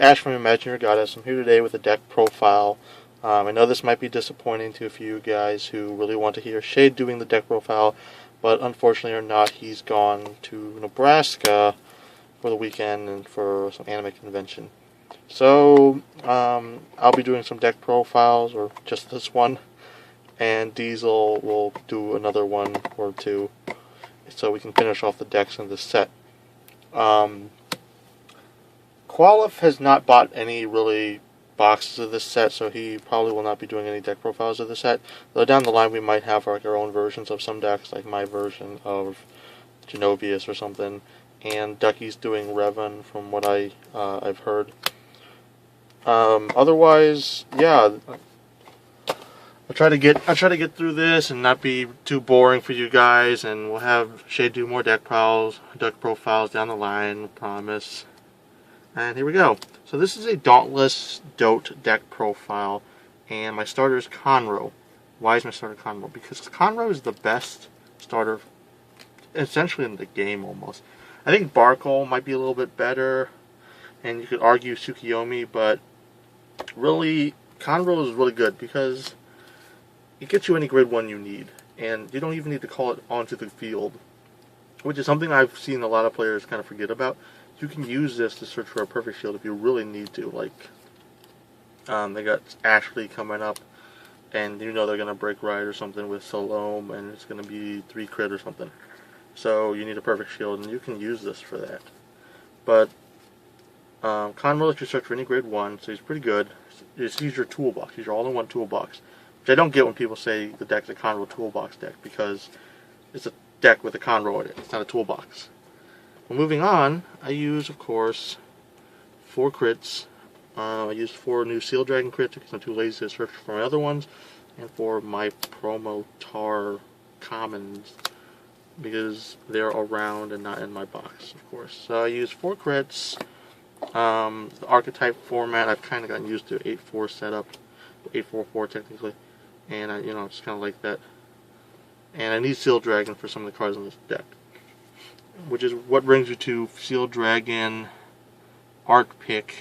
Ash from Imagineyourgoddess. I'm here today with a deck profile. I know this might be disappointing to a few guys who really want to hear Shade doing the deck profile, but unfortunately or not, he's gone to Nebraska for the weekend and for some anime convention. So, I'll be doing some deck profiles, or just this one, and Diesel will do another one or two, so we can finish off the decks in this set. Qualif has not bought any really boxes of this set, so he probably will not be doing any deck profiles of the set. Though down the line we might have like our own versions of some decks, like my version of Genovius or something. And Ducky's doing Revan, from what I've heard. Otherwise, yeah, I'll try to get through this and not be too boring for you guys, and we'll have Shade do more deck profiles down the line, promise. And here we go. So this is a Dauntless DOTE deck profile, and my starter is Conroe. Why is my starter Conroe? Because Conroe is the best starter, essentially, in the game almost. I think Barkle might be a little bit better, and you could argue Tsukiyomi, but really, Conroe is really good because it gets you any grade 1 you need, and you don't even need to call it onto the field, which is something I've seen a lot of players kind of forget about. You can use this to search for a perfect shield if you really need to. Like, they got Ashley coming up, and you know they're going to break right or something with Salome, and it's going to be 3 crit or something. So you need a perfect shield, and you can use this for that. But Conroe lets you search for any grade 1, so he's pretty good. Just use your toolbox. Use your all-in-one toolbox, which I don't get when people say the deck's a Conroe toolbox deck, because it's a deck with a Conroe in it. It's not a toolbox. Well, moving on, I use, of course, 4 crits. I used 4 new Seal Dragon crits because I'm too lazy to search for my other ones, and 4 my promo tar commons because they're around and not in my box, of course. So I use 4 crits. The archetype format, I've kind of gotten used to 8-4 setup, 8-4-4 technically, and I, just kind of like that. And I need Seal Dragon for some of the cards in this deck, which is what brings you to Seal Dragon Art Pick,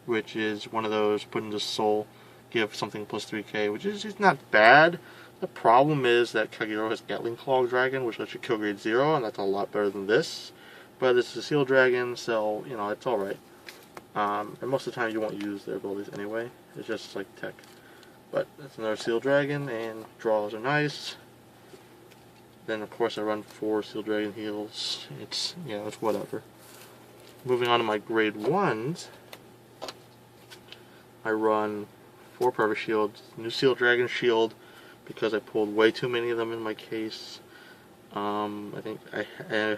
which is one of those put into Soul, give something plus 3k, which is not bad. The problem is that Kagero has Gatling Claw Dragon, which lets you kill grade 0, and that's a lot better than this. But this is a Seal Dragon, so, it's alright. And most of the time you won't use their abilities anyway. It's just like tech. But that's another Seal Dragon, and draws are nice. Then, of course, I run 4 Seal Dragon heals. It's whatever. Moving on to my grade 1s, I run 4 Perfect Shields, new Seal Dragon Shield, because I pulled way too many of them in my case. I think I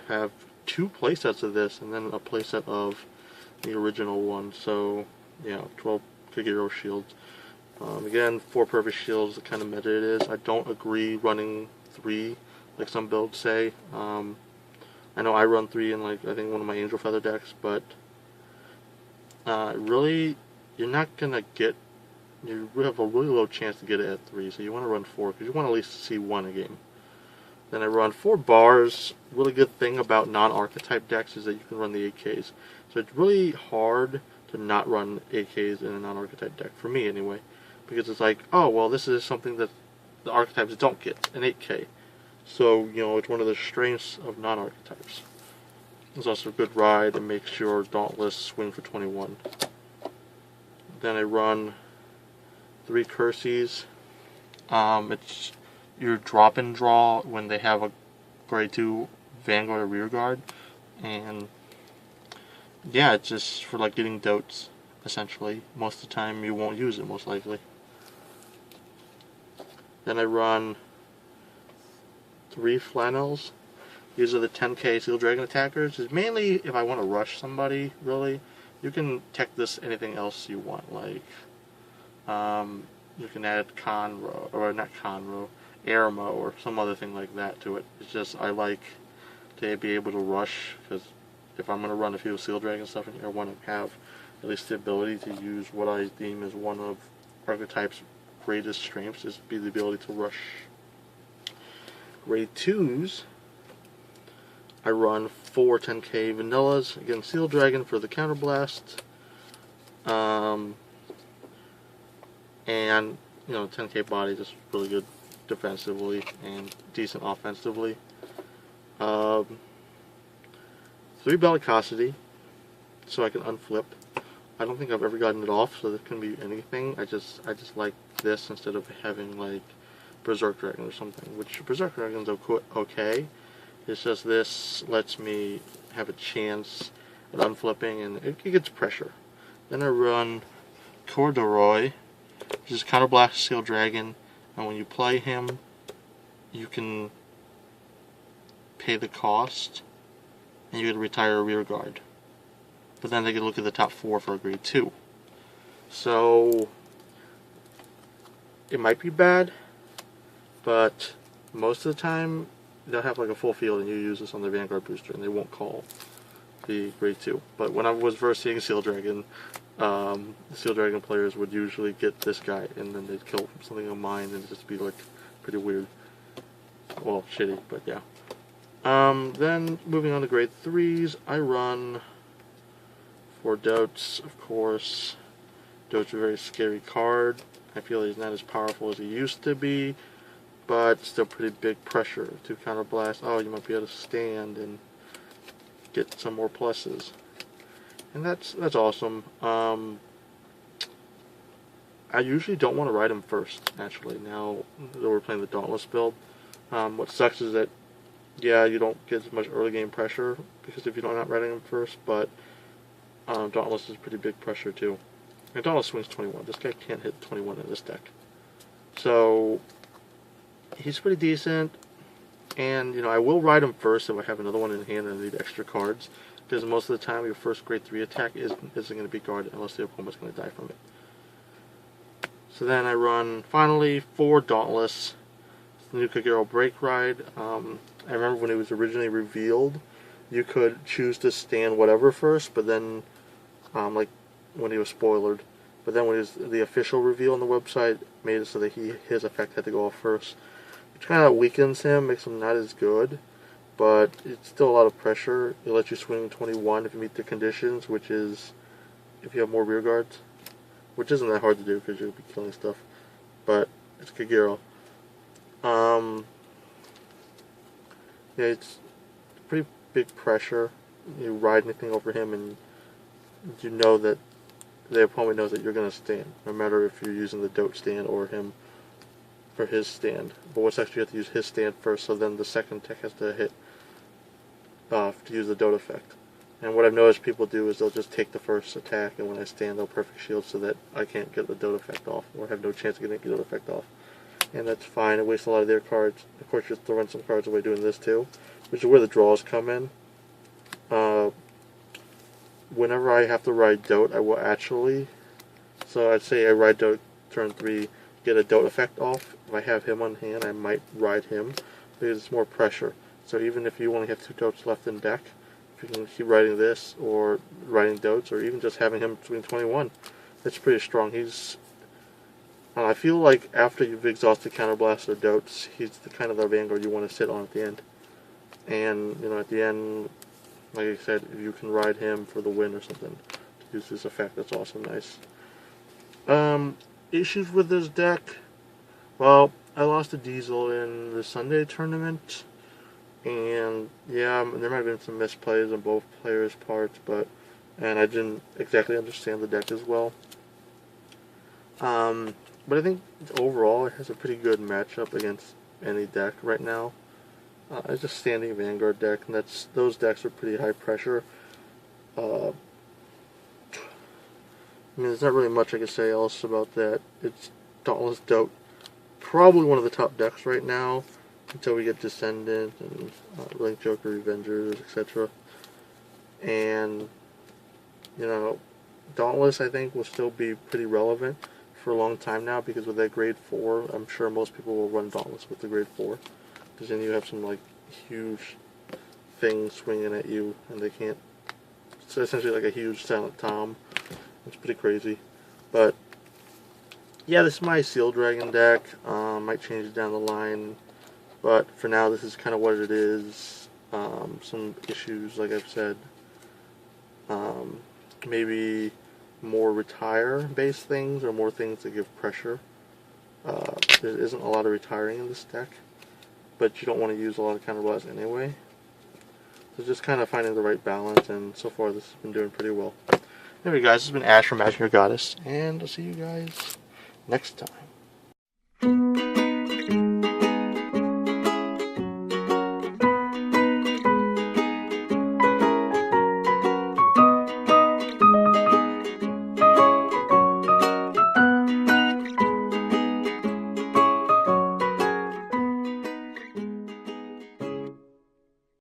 have 2 playsets of this, and then a playset of the original one. So, 12 Kagero shields. Again, 4 Perfect Shields, the kind of meta it is. I don't agree running 3, like some builds say. I know I run 3 in, I think one of my Angel Feather decks, but really, you're not gonna get. You have a really low chance to get it at 3, so you want to run 4 because you want to at least see 1 a game. Then I run 4 bars. Really good thing about non-archetype decks is that you can run the AKs. So it's really hard to not run AKs in a non-archetype deck, for me anyway, because it's like, oh well, this is something that the archetypes don't get, an 8k. So, it's one of the strengths of non-archetypes. It's also a good ride and makes your Dauntless swing for 21. Then I run 3 Curses. It's your drop and draw when they have a grade 2 Vanguard or Rearguard. And yeah, it's just for getting dotes, essentially. Most of the time you won't use it, most likely. Then I run 3 Flannels. These are the 10k Seal Dragon attackers. It's mainly if I want to rush somebody, really. You can tech this anything else you want, you can add Conroe, or not Conroe, Airmo, or some other thing like that to it. It's just, I like to be able to rush, because if I'm going to run a few Seal Dragon stuff in here, I want to have at least the ability to use what I deem as one of Archetype's greatest strengths, is be the ability to rush. Grade 2s, I run 4 10k Vanillas. Again, Seal Dragon for the Counterblast. And, you know, 10k body, just really good defensively and decent offensively. 3 bellicosity, so I can unflip. I don't think I've ever gotten it off, so that can be anything. I just like this instead of having like Berserk Dragon or something, which Berserk Dragon's okay. It's just this lets me have a chance at unflipping, and it gets pressure. Then I run Corduroy, which is Counterblast Steel Dragon, and when you play him, you can pay the cost, and you get to retire a rear guard. But then they can look at the top 4 for a grade 2. So, it might be bad, but most of the time, they'll have like a full field and you use this on the Vanguard booster and they won't call the grade 2. But when I was versing Steel Dragon, the Steel Dragon players would usually get this guy and then they'd kill something of mine and it'd just be like pretty weird. Well, shitty, but yeah. Then moving on to grade 3s, I run 4 Dotes, of course. Dote's a very scary card. I feel he's not as powerful as he used to be, but still pretty big pressure to counterblast. Oh, you might be able to stand and get some more pluses. And that's awesome. I usually don't want to ride him first, actually, now that we're playing the Dauntless build. What sucks is that, yeah, you don't get as much early game pressure, because if you're not riding him first, but Dauntless is pretty big pressure too. And Dauntless swings 21. This guy can't hit 21 in this deck. So, he's pretty decent, and, you know, I will ride him first if I have another one in hand and I need extra cards, because most of the time your first grade 3 attack isn't going to be guarded unless the opponent's going to die from it. So then I run, finally, 4 Dauntless, the new Kagero Break Ride. I remember when it was originally revealed, you could choose to stand whatever first, but then, like, when he was spoilered, but then when it was the official reveal on the website, made it so that his effect had to go off first, which kind of weakens him, makes him not as good, but it's still a lot of pressure. It lets you swing 21 if you meet the conditions, which is if you have more rear guards, which isn't that hard to do because you'll be killing stuff, but it's Kagero. Yeah, it's pretty big pressure. You ride anything over him and you know that the opponent knows that you're going to stand, no matter if you're using the Dote stand or him for his stand. But what's actually you have to use his stand first, so then the second tech has to hit to use the Dote effect. And what I've noticed people do is they'll just take the first attack, and when I stand, they'll perfect shield so that I can't get the Dote effect off, or have no chance of getting the Dote effect off. And that's fine. It wastes a lot of their cards. Of course, you're throwing some cards away doing this too, which is where the draws come in. Whenever I have to ride Dote, I will actually, so I'd say I ride Dote turn 3, get a Dote effect off. If I have him on hand, I might ride him, because it's more pressure. So even if you only have 2 Dotes left in deck, if you can keep riding this, or riding Dotes, or even just having him swing 21, that's pretty strong. I feel like after you've exhausted Counterblast or Dotes, he's the kind of the Vanguard you want to sit on at the end. And, you know, at the end, like I said, if you can ride him for the win or something to use this effect, that's also nice. Issues with this deck? Well, I lost a Diesel in the Sunday tournament, and yeah, there might have been some misplays on both players' parts, and I didn't exactly understand the deck as well. But I think overall it has a pretty good matchup against any deck right now. It's a standing Vanguard deck, and those decks are pretty high pressure. I mean, there's not really much I can say else about that. It's Dauntless Dote, probably one of the top decks right now, until we get Descendant and Link Joker, Revengers, etc. And, you know, Dauntless, I think, will still be pretty relevant for a long time now, because with that grade 4, I'm sure most people will run Dauntless with the grade 4. Because then you have some, like, huge things swinging at you, and they can't... It's essentially like a huge Silent Tom. It's pretty crazy. But, yeah, this is my Steel Dragon deck. Might change it down the line. But, for now, this is kind of what it is. Some issues, like I've said. Maybe more retire-based things or more things that give pressure. There isn't a lot of retiring in this deck, but you don't want to use a lot of counterblast anyway. So just kind of finding the right balance, and so far this has been doing pretty well. Anyway guys, this has been Ash from Imagineyourgoddess, and I'll see you guys next time.